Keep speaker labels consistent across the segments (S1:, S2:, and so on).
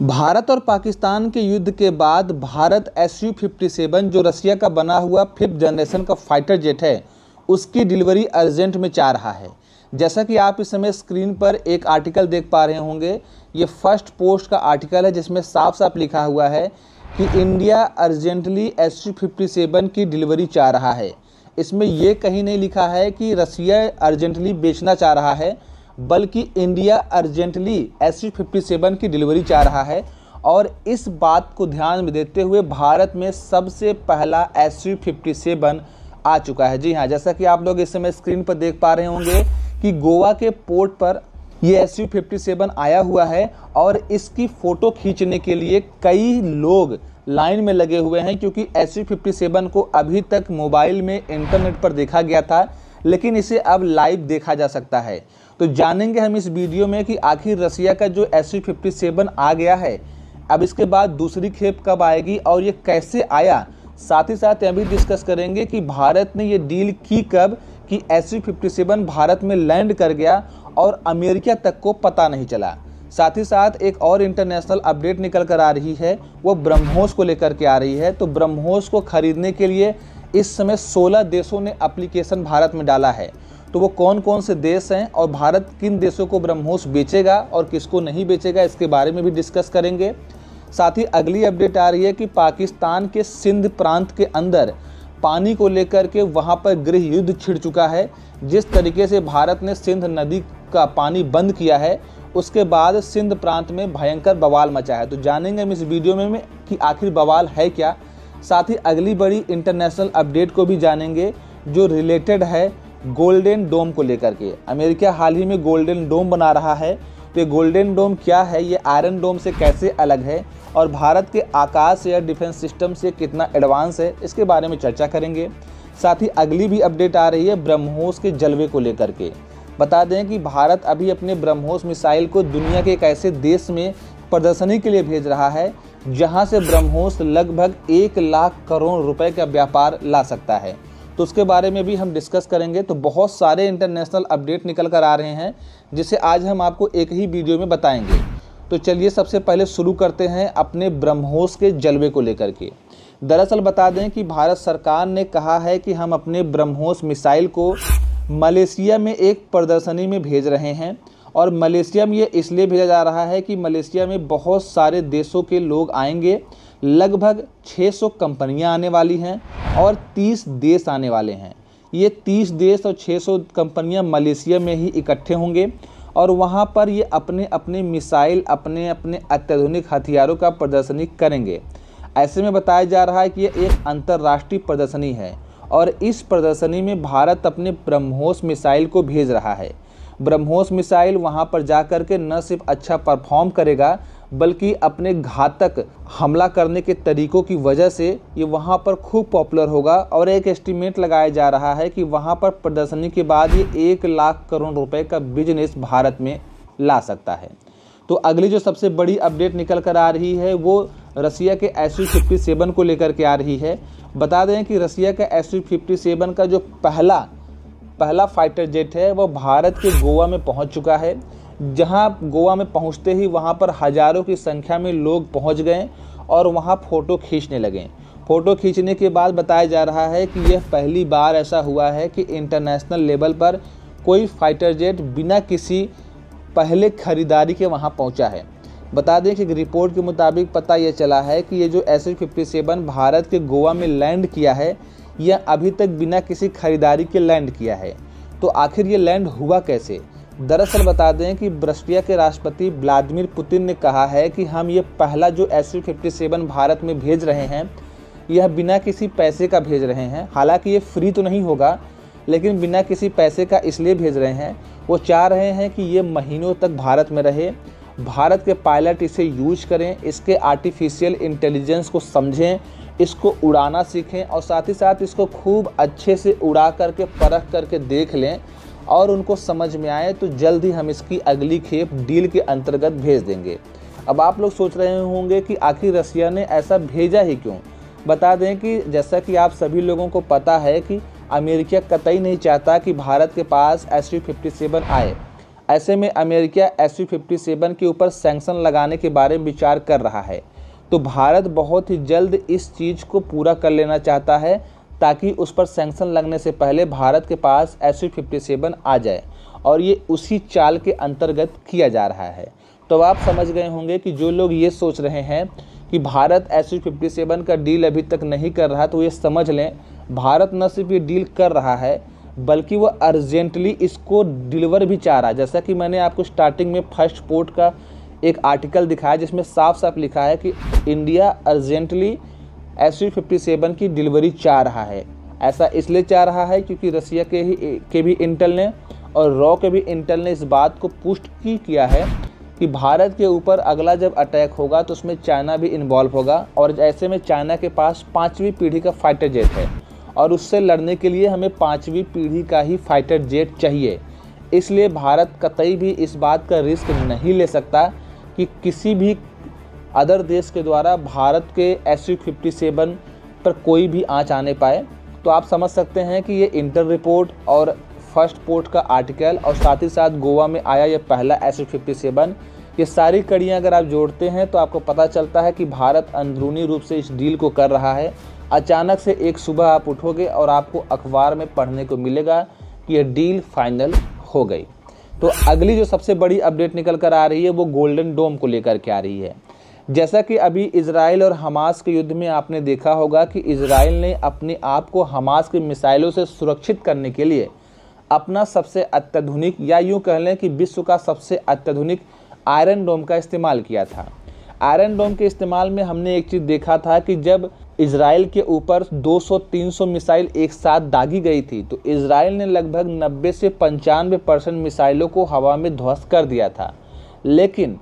S1: भारत और पाकिस्तान के युद्ध के बाद भारत Su-57 जो रसिया का बना हुआ 5th जनरेशन का फाइटर जेट है उसकी डिलीवरी अर्जेंट में चाह रहा है। जैसा कि आप इस समय स्क्रीन पर एक आर्टिकल देख पा रहे होंगे, ये फर्स्ट पोस्ट का आर्टिकल है जिसमें साफ साफ लिखा हुआ है कि इंडिया अर्जेंटली Su-57 की डिलीवरी चाह रहा है। इसमें यह कहीं नहीं लिखा है कि रसिया अर्जेंटली बेचना चाह रहा है, बल्कि इंडिया अर्जेंटली Su-57 की डिलीवरी चाह रहा है। और इस बात को ध्यान में देते हुए भारत में सबसे पहला Su-57 आ चुका है। जी हाँ, जैसा कि आप लोग इस समय स्क्रीन पर देख पा रहे होंगे कि गोवा के पोर्ट पर ये Su-57 आया हुआ है और इसकी फ़ोटो खींचने के लिए कई लोग लाइन में लगे हुए हैं, क्योंकि Su-57 को अभी तक मोबाइल में इंटरनेट पर देखा गया था, लेकिन इसे अब लाइव देखा जा सकता है। तो जानेंगे हम इस वीडियो में कि आखिर रसिया का जो Su-57 आ गया है, अब इसके बाद दूसरी खेप कब आएगी और ये कैसे आया। साथ ही साथ यह भी डिस्कस करेंगे कि भारत ने ये डील की कब कि Su-57 भारत में लैंड कर गया और अमेरिका तक को पता नहीं चला। साथ ही साथ एक और इंटरनेशनल अपडेट निकल कर आ रही है, वो ब्रह्मोस को लेकर के आ रही है। तो ब्रह्मोस को खरीदने के लिए इस समय 16 देशों ने एप्लीकेशन भारत में डाला है। तो वो कौन कौन से देश हैं और भारत किन देशों को ब्रह्मोस बेचेगा और किसको नहीं बेचेगा, इसके बारे में भी डिस्कस करेंगे। साथ ही अगली अपडेट आ रही है कि पाकिस्तान के सिंध प्रांत के अंदर पानी को लेकर के वहां पर गृह युद्ध छिड़ चुका है। जिस तरीके से भारत ने सिंध नदी का पानी बंद किया है, उसके बाद सिंध प्रांत में भयंकर बवाल मचा है। तो जानेंगे हम इस वीडियो में कि आखिर बवाल है क्या। साथ ही अगली बड़ी इंटरनेशनल अपडेट को भी जानेंगे जो रिलेटेड है गोल्डन डोम को लेकर के। अमेरिका हाल ही में गोल्डन डोम बना रहा है, तो ये गोल्डन डोम क्या है, ये आयरन डोम से कैसे अलग है और भारत के आकाश एयर डिफेंस सिस्टम से कितना एडवांस है, इसके बारे में चर्चा करेंगे। साथ ही अगली भी अपडेट आ रही है ब्रह्मोस के जलवे को लेकर के। बता दें कि भारत अभी अपने ब्रह्मोस मिसाइल को दुनिया के एक ऐसे देश में प्रदर्शनी के लिए भेज रहा है जहां से ब्रह्मोस लगभग 1 लाख करोड़ रुपए का व्यापार ला सकता है। तो उसके बारे में भी हम डिस्कस करेंगे। तो बहुत सारे इंटरनेशनल अपडेट निकल कर आ रहे हैं जिसे आज हम आपको एक ही वीडियो में बताएंगे। तो चलिए सबसे पहले शुरू करते हैं अपने ब्रह्मोस के जलवे को लेकर के। दरअसल बता दें कि भारत सरकार ने कहा है कि हम अपने ब्रह्मोस मिसाइल को मलेशिया में एक प्रदर्शनी में भेज रहे हैं। और मलेशिया में ये इसलिए भेजा जा रहा है कि मलेशिया में बहुत सारे देशों के लोग आएंगे, लगभग 600 कंपनियां आने वाली हैं और 30 देश आने वाले हैं। ये 30 देश और 600 कंपनियां मलेशिया में ही इकट्ठे होंगे और वहां पर ये अपने अपने मिसाइल, अपने अपने अत्याधुनिक हथियारों का प्रदर्शनी करेंगे। ऐसे में बताया जा रहा है कि ये एक अंतर्राष्ट्रीय प्रदर्शनी है और इस प्रदर्शनी में भारत अपने ब्रह्मोस मिसाइल को भेज रहा है। ब्रह्मोस मिसाइल वहां पर जाकर के न सिर्फ अच्छा परफॉर्म करेगा, बल्कि अपने घातक हमला करने के तरीकों की वजह से ये वहाँ पर खूब पॉपुलर होगा। और एक एस्टीमेट लगाया जा रहा है कि वहाँ पर प्रदर्शनी के बाद ये 1 लाख करोड़ रुपए का बिजनेस भारत में ला सकता है। तो अगली जो सबसे बड़ी अपडेट निकल कर आ रही है वो रसिया के Su-57 को लेकर के आ रही है। बता दें कि रसिया का Su-57 का जो पहला फाइटर जेट है वो भारत के गोवा में पहुँच चुका है। जहां गोवा में पहुंचते ही वहां पर हजारों की संख्या में लोग पहुंच गए और वहां फ़ोटो खींचने लगे। फ़ोटो खींचने के बाद बताया जा रहा है कि यह पहली बार ऐसा हुआ है कि इंटरनेशनल लेवल पर कोई फाइटर जेट बिना किसी पहले खरीदारी के वहां पहुंचा है। बता दें कि रिपोर्ट के मुताबिक पता यह चला है कि ये जो Su-57 भारत के गोवा में लैंड किया है, यह अभी तक बिना किसी खरीदारी के लैंड किया है। तो आखिर ये लैंड हुआ कैसे। दरअसल बता दें कि रशिया के राष्ट्रपति व्लादिमीर पुतिन ने कहा है कि हम ये पहला जो Su-57 भारत में भेज रहे हैं, यह बिना किसी पैसे का भेज रहे हैं। हालांकि ये फ्री तो नहीं होगा, लेकिन बिना किसी पैसे का इसलिए भेज रहे हैं, वो चाह रहे हैं कि ये महीनों तक भारत में रहे, भारत के पायलट इसे यूज करें, इसके आर्टिफिशियल इंटेलिजेंस को समझें, इसको उड़ाना सीखें और साथ ही साथ इसको खूब अच्छे से उड़ा करके परख करके देख लें और उनको समझ में आए तो जल्द ही हम इसकी अगली खेप डील के अंतर्गत भेज देंगे। अब आप लोग सोच रहे होंगे कि आखिर रसिया ने ऐसा भेजा ही क्यों। बता दें कि जैसा कि आप सभी लोगों को पता है कि अमेरिका कतई नहीं चाहता कि भारत के पास Su-57 आए। ऐसे में अमेरिका SU-57 के ऊपर सैंक्शन लगाने के बारे में विचार कर रहा है। तो भारत बहुत ही जल्द इस चीज़ को पूरा कर लेना चाहता है ताकि उस पर सैंक्शन लगने से पहले भारत के पास SU-57 आ जाए, और ये उसी चाल के अंतर्गत किया जा रहा है। तो आप समझ गए होंगे कि जो लोग ये सोच रहे हैं कि भारत SU-57 का डील अभी तक नहीं कर रहा, तो ये समझ लें भारत न सिर्फ ये डील कर रहा है बल्कि वो अर्जेंटली इसको डिलीवर भी चाह रहा है। जैसा कि मैंने आपको स्टार्टिंग में फर्स्ट पोर्ट का एक आर्टिकल दिखाया जिसमें साफ साफ लिखा है कि इंडिया अर्जेंटली SU-57 की डिलीवरी चाह रहा है। ऐसा इसलिए चाह रहा है क्योंकि रसिया के भी इंटेल ने और रॉ के भी इंटेल ने इस बात को पुष्ट किया है कि भारत के ऊपर अगला जब अटैक होगा तो उसमें चाइना भी इन्वॉल्व होगा, और ऐसे में चाइना के पास 5वीं पीढ़ी का फाइटर जेट है और उससे लड़ने के लिए हमें 5वीं पीढ़ी का ही फाइटर जेट चाहिए। इसलिए भारत कतई भी इस बात का रिस्क नहीं ले सकता कि किसी भी अदर देश के द्वारा भारत के SU-57 पर कोई भी आँच आने पाए। तो आप समझ सकते हैं कि ये इंटर रिपोर्ट और फर्स्ट पोर्ट का आर्टिकल और साथ ही साथ गोवा में आया ये पहला SU-57, ये सारी कड़ियाँ अगर आप जोड़ते हैं तो आपको पता चलता है कि भारत अंदरूनी रूप से इस डील को कर रहा है। अचानक से एक सुबह आप उठोगे और आपको अखबार में पढ़ने को मिलेगा कि ये डील फाइनल हो गई। तो अगली जो सबसे बड़ी अपडेट निकल कर आ रही है वो गोल्डन डोम को लेकर के आ रही है। जैसा कि अभी इजराइल और हमास के युद्ध में आपने देखा होगा कि इजराइल ने अपने आप को हमास के मिसाइलों से सुरक्षित करने के लिए अपना सबसे अत्याधुनिक, या यूँ कह लें कि विश्व का सबसे अत्याधुनिक आयरन डोम का इस्तेमाल किया था। आयरन डोम के इस्तेमाल में हमने एक चीज़ देखा था कि जब इजराइल के ऊपर 200-300 मिसाइल एक साथ दागी गई थी तो इजराइल ने लगभग 90 से 95% मिसाइलों को हवा में ध्वस्त कर दिया था, लेकिन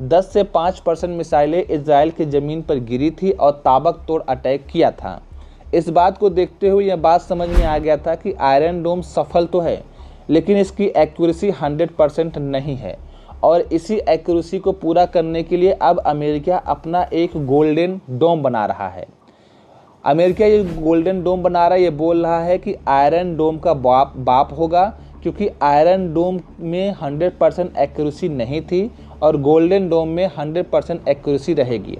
S1: 10 से 5% मिसाइलें इजराइल की ज़मीन पर गिरी थी और ताबड़तोड़ अटैक किया था। इस बात को देखते हुए यह बात समझ में आ गया था कि आयरन डोम सफल तो है लेकिन इसकी एक्यूरेसी 100% नहीं है, और इसी एक्यूरेसी को पूरा करने के लिए अब अमेरिका अपना एक गोल्डन डोम बना रहा है। अमेरिका ये गोल्डन डोम बना रहा है, ये बोल रहा है कि आयरन डोम का बाप होगा, क्योंकि आयरन डोम में 100% एक्यूरेसी नहीं थी और गोल्डन डोम में 100% एक्यूरेसी रहेगी।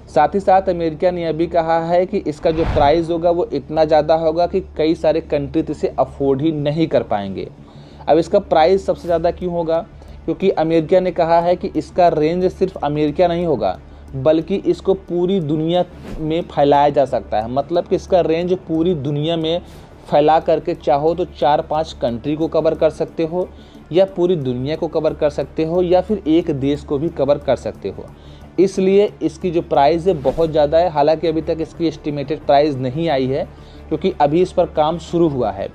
S1: साथ ही साथ अमेरिका ने यह भी कहा है कि इसका जो प्राइस होगा वो इतना ज़्यादा होगा कि कई सारे कंट्री इसे अफोर्ड ही नहीं कर पाएंगे। अब इसका प्राइस सबसे ज़्यादा क्यों होगा? क्योंकि अमेरिका ने कहा है कि इसका रेंज सिर्फ अमेरिका नहीं होगा बल्कि इसको पूरी दुनिया में फैलाया जा सकता है। मतलब कि इसका रेंज पूरी दुनिया में फैला करके चाहो तो 4-5 कंट्री को कवर कर सकते हो, या पूरी दुनिया को कवर कर सकते हो, या फिर एक देश को भी कवर कर सकते हो। इसलिए इसकी जो प्राइस है बहुत ज़्यादा है। हालांकि अभी तक इसकी एस्टिमेटेड प्राइस नहीं आई है क्योंकि अभी इस पर काम शुरू हुआ है।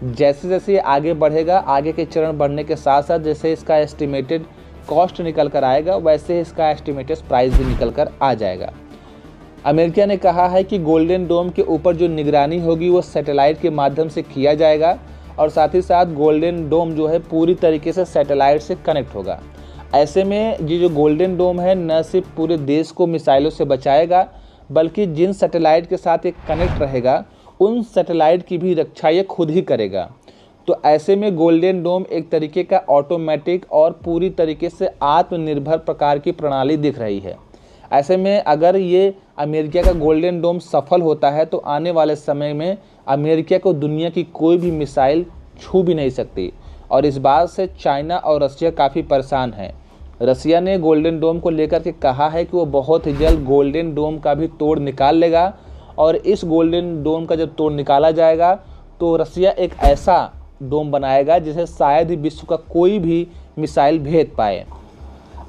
S1: जैसे जैसे ये आगे बढ़ेगा, आगे के चरण बढ़ने के साथ साथ जैसे इसका एस्टिमेटेड कॉस्ट निकल कर आएगा वैसे इसका एस्टिमेटेड प्राइस भी निकल कर आ जाएगा। अमेरिका ने कहा है कि गोल्डन डोम के ऊपर जो निगरानी होगी वो सैटेलाइट के माध्यम से किया जाएगा, और साथ ही साथ गोल्डन डोम जो है पूरी तरीके से सैटेलाइट से कनेक्ट होगा। ऐसे में ये जो गोल्डन डोम है न सिर्फ पूरे देश को मिसाइलों से बचाएगा बल्कि जिन सैटेलाइट के साथ एक कनेक्ट रहेगा उन सैटेलाइट की भी रक्षा ये खुद ही करेगा। तो ऐसे में गोल्डन डोम एक तरीके का ऑटोमेटिक और पूरी तरीके से आत्मनिर्भर प्रकार की प्रणाली दिख रही है। ऐसे में अगर ये अमेरिका का गोल्डन डोम सफल होता है तो आने वाले समय में अमेरिका को दुनिया की कोई भी मिसाइल छू भी नहीं सकती, और इस बात से चाइना और रसिया काफ़ी परेशान हैं। रसिया ने गोल्डन डोम को लेकर के कहा है कि वो बहुत ही जल्द गोल्डन डोम का भी तोड़ निकाल लेगा, और इस गोल्डन डोम का जब तोड़ निकाला जाएगा तो रसिया एक ऐसा डोम बनाएगा जिसे शायद ही विश्व का कोई भी मिसाइल भेद पाए।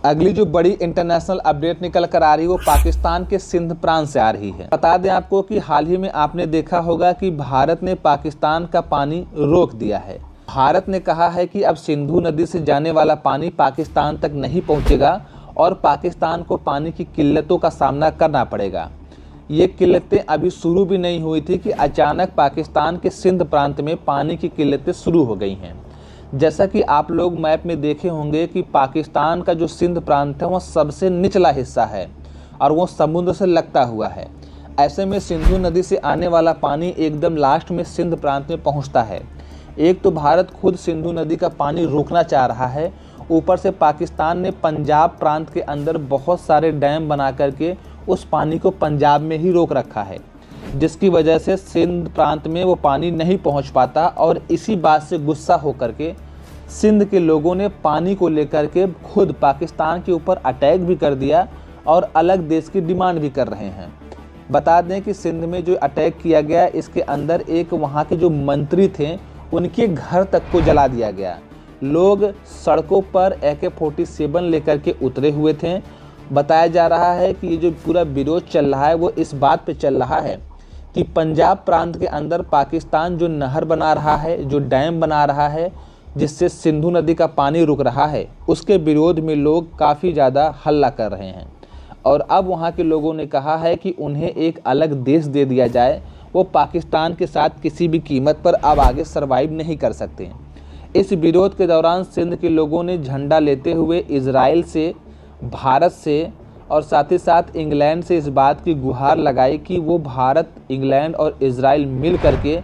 S1: अगली जो बड़ी इंटरनेशनल अपडेट निकल कर आ रही है वो पाकिस्तान के सिंध प्रांत से आ रही है। बता दें आपको कि हाल ही में आपने देखा होगा कि भारत ने पाकिस्तान का पानी रोक दिया है। भारत ने कहा है कि अब सिंधु नदी से जाने वाला पानी पाकिस्तान तक नहीं पहुंचेगा और पाकिस्तान को पानी की किल्लतों का सामना करना पड़ेगा। ये किल्लतें अभी शुरू भी नहीं हुई थी कि अचानक पाकिस्तान के सिंध प्रांत में पानी की किल्लतें शुरू हो गई हैं। जैसा कि आप लोग मैप में देखे होंगे कि पाकिस्तान का जो सिंध प्रांत है वह सबसे निचला हिस्सा है और वो समुद्र से लगता हुआ है। ऐसे में सिंधु नदी से आने वाला पानी एकदम लास्ट में सिंध प्रांत में पहुंचता है। एक तो भारत खुद सिंधु नदी का पानी रोकना चाह रहा है ऊपर से पाकिस्तान ने पंजाब प्रांत के अंदर बहुत सारे डैम बना करके उस पानी को पंजाब में ही रोक रखा है, जिसकी वजह से सिंध प्रांत में वो पानी नहीं पहुंच पाता। और इसी बात से गुस्सा होकर के सिंध के लोगों ने पानी को लेकर के खुद पाकिस्तान के ऊपर अटैक भी कर दिया और अलग देश की डिमांड भी कर रहे हैं। बता दें कि सिंध में जो अटैक किया गया, इसके अंदर एक वहाँ के जो मंत्री थे उनके घर तक को जला दिया गया। लोग सड़कों पर AK-47 लेकर के उतरे हुए थे। बताया जा रहा है कि ये जो पूरा विरोध चल रहा है वो इस बात पे चल रहा है कि पंजाब प्रांत के अंदर पाकिस्तान जो नहर बना रहा है, जो डैम बना रहा है, जिससे सिंधु नदी का पानी रुक रहा है, उसके विरोध में लोग काफ़ी ज़्यादा हल्ला कर रहे हैं। और अब वहाँ के लोगों ने कहा है कि उन्हें एक अलग देश दे दिया जाए, वो पाकिस्तान के साथ किसी भी कीमत पर अब आगे सर्वाइव नहीं कर सकते हैं। इस विरोध के दौरान सिंध के लोगों ने झंडा लेते हुए इजराइल से, भारत से और साथ ही साथ इंग्लैंड से इस बात की गुहार लगाई कि वो भारत, इंग्लैंड और इजराइल मिल करके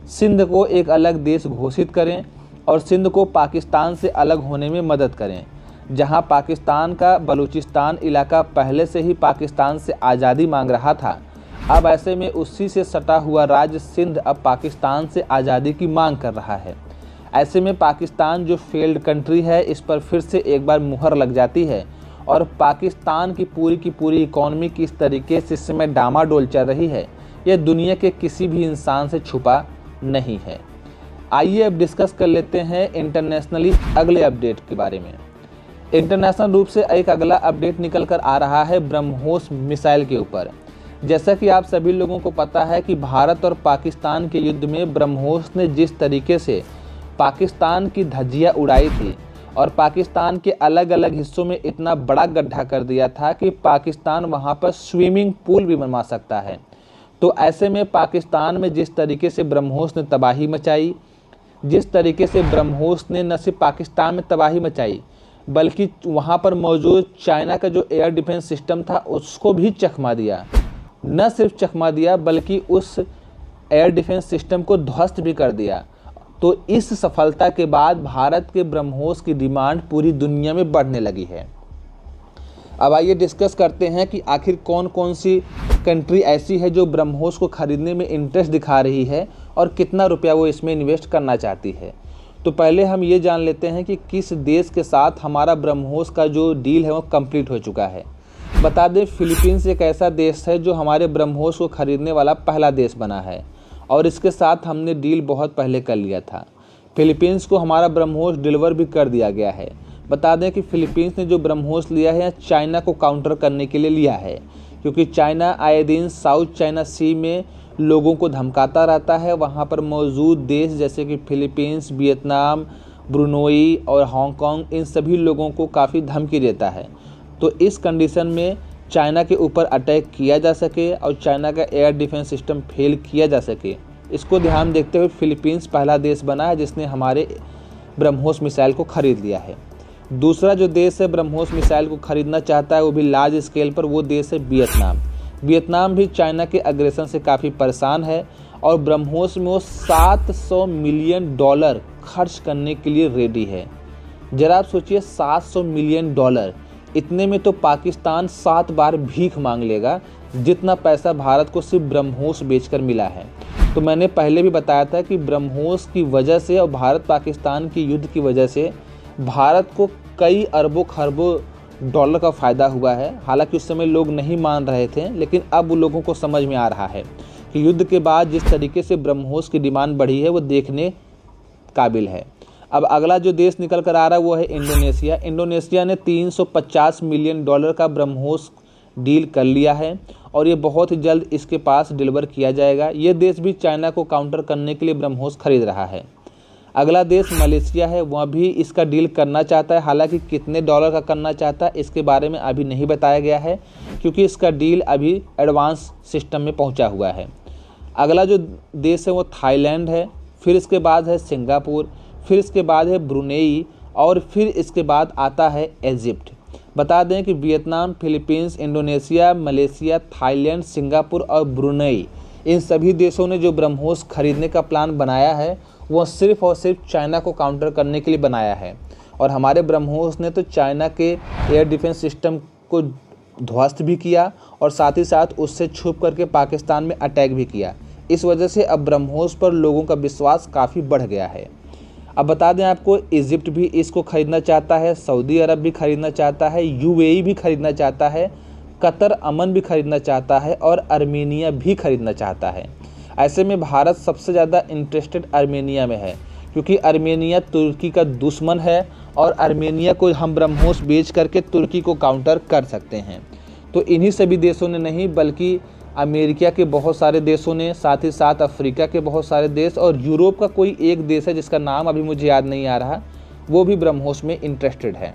S1: सिंध को एक अलग देश घोषित करें और सिंध को पाकिस्तान से अलग होने में मदद करें। जहां पाकिस्तान का बलूचिस्तान इलाका पहले से ही पाकिस्तान से आज़ादी मांग रहा था, अब ऐसे में उसी से सटा हुआ राज्य सिंध अब पाकिस्तान से आज़ादी की मांग कर रहा है। ऐसे में पाकिस्तान जो फेल्ड कंट्री है, इस पर फिर से एक बार मुहर लग जाती है और पाकिस्तान की पूरी इकॉनमी किस तरीके से इस समय डामाडोल चल रही है, यह दुनिया के किसी भी इंसान से छुपा नहीं है। आइए अब डिस्कस कर लेते हैं इंटरनेशनली अगले अपडेट के बारे में। इंटरनेशनल रूप से एक अगला अपडेट निकल कर आ रहा है ब्रह्मोस मिसाइल के ऊपर। जैसा कि आप सभी लोगों को पता है कि भारत और पाकिस्तान के युद्ध में ब्रह्मोस ने जिस तरीके से पाकिस्तान की धज्जियां उड़ाई थी और पाकिस्तान के अलग अलग हिस्सों में इतना बड़ा गड्ढा कर दिया था कि पाकिस्तान वहां पर स्विमिंग पूल भी बनवा सकता है। तो ऐसे में पाकिस्तान में जिस तरीके से ब्रह्मोस ने तबाही मचाई, जिस तरीके से ब्रह्मोस ने न सिर्फ पाकिस्तान में तबाही मचाई बल्कि वहां पर मौजूद चाइना का जो एयर डिफेंस सिस्टम था उसको भी चकमा दिया। न सिर्फ चकमा दिया बल्कि उस एयर डिफेंस सिस्टम को ध्वस्त भी कर दिया। तो इस सफलता के बाद भारत के ब्रह्मोस की डिमांड पूरी दुनिया में बढ़ने लगी है। अब आइए डिस्कस करते हैं कि आखिर कौन कौन सी कंट्री ऐसी है जो ब्रह्मोस को खरीदने में इंटरेस्ट दिखा रही है और कितना रुपया वो इसमें इन्वेस्ट करना चाहती है। तो पहले हम ये जान लेते हैं कि किस देश के साथ हमारा ब्रह्मोस का जो डील है वो कंप्लीट हो चुका है। बता दें, फिलीपींस एक ऐसा देश है जो हमारे ब्रह्मोस को खरीदने वाला पहला देश बना है और इसके साथ हमने डील बहुत पहले कर लिया था। फिलीपींस को हमारा ब्रह्मोस डिलीवर भी कर दिया गया है। बता दें कि फिलीपींस ने जो ब्रह्मोस लिया है चाइना को काउंटर करने के लिए लिया है, क्योंकि चाइना आए दिन साउथ चाइना सी में लोगों को धमकाता रहता है। वहाँ पर मौजूद देश जैसे कि फिलीपींस, वियतनाम, ब्रुनोई और हांगकांग, इन सभी लोगों को काफ़ी धमकी देता है। तो इस कंडीशन में चाइना के ऊपर अटैक किया जा सके और चाइना का एयर डिफेंस सिस्टम फेल किया जा सके, इसको ध्यान देखते हुए फिलीपींस पहला देश बना है जिसने हमारे ब्रह्मोस मिसाइल को खरीद लिया है। दूसरा जो देश है ब्रह्मोस मिसाइल को खरीदना चाहता है, वो भी लार्ज स्केल पर, वो देश है वियतनाम। वियतनाम भी चाइना के अग्रेसन से काफ़ी परेशान है और ब्रह्मोस में वो $700 मिलियन खर्च करने के लिए रेडी है। जरा आप सोचिए, $700 मिलियन, इतने में तो पाकिस्तान 7 बार भीख मांग लेगा जितना पैसा भारत को सिर्फ ब्रह्मोस बेचकर मिला है। तो मैंने पहले भी बताया था कि ब्रह्मोस की वजह से और भारत पाकिस्तान की युद्ध की वजह से भारत को कई अरबों खरबों डॉलर का फ़ायदा हुआ है। हालांकि उस समय लोग नहीं मान रहे थे, लेकिन अब लोगों को समझ में आ रहा है कि युद्ध के बाद जिस तरीके से ब्रह्मोस की डिमांड बढ़ी है वो देखने काबिल है। अब अगला जो देश निकल कर आ रहा है वो है इंडोनेशिया। इंडोनेशिया ने $350 मिलियन का ब्रह्मोस डील कर लिया है और ये बहुत ही जल्द इसके पास डिलीवर किया जाएगा। ये देश भी चाइना को काउंटर करने के लिए ब्रह्मोस खरीद रहा है। अगला देश मलेशिया है, वह भी इसका डील करना चाहता है। हालांकि कितने डॉलर का करना चाहता है इसके बारे में अभी नहीं बताया गया है, क्योंकि इसका डील अभी एडवांस सिस्टम में पहुंचा हुआ है। अगला जो देश है वो थाईलैंड है, फिर इसके बाद है सिंगापुर, फिर इसके बाद है ब्रुनेई और फिर इसके बाद आता है इजिप्ट। बता दें कि Vietnam, Philippines, Indonesia, Malaysia, Thailand, Singapore और ब्रुनेई, इन सभी देशों ने जो ब्रह्मोस खरीदने का प्लान बनाया है वो सिर्फ और सिर्फ चाइना को काउंटर करने के लिए बनाया है। और हमारे ब्रह्मोस ने तो चाइना के एयर डिफेंस सिस्टम को ध्वस्त भी किया और साथ ही साथ उससे छुप करके पाकिस्तान में अटैक भी किया। इस वजह से अब ब्रह्मोस पर लोगों का विश्वास काफ़ी बढ़ गया है। अब बता दें आपको, इजिप्ट भी इसको ख़रीदना चाहता है, सऊदी अरब भी ख़रीदना चाहता है, यूएई भी ख़रीदना चाहता है, कतर अमन भी ख़रीदना चाहता है और आर्मेनिया भी ख़रीदना चाहता है। ऐसे में भारत सबसे ज़्यादा इंटरेस्टेड आर्मेनिया में है, क्योंकि आर्मेनिया तुर्की का दुश्मन है और आर्मेनिया को हम ब्रह्मोस बेच करके तुर्की को काउंटर कर सकते हैं। तो इन्हीं सभी देशों ने नहीं, बल्कि अमेरिका के बहुत सारे देशों ने, साथ ही साथ अफ्रीका के बहुत सारे देश और यूरोप का कोई एक देश है जिसका नाम अभी मुझे याद नहीं आ रहा, वो भी ब्रह्मोस में इंटरेस्टेड है।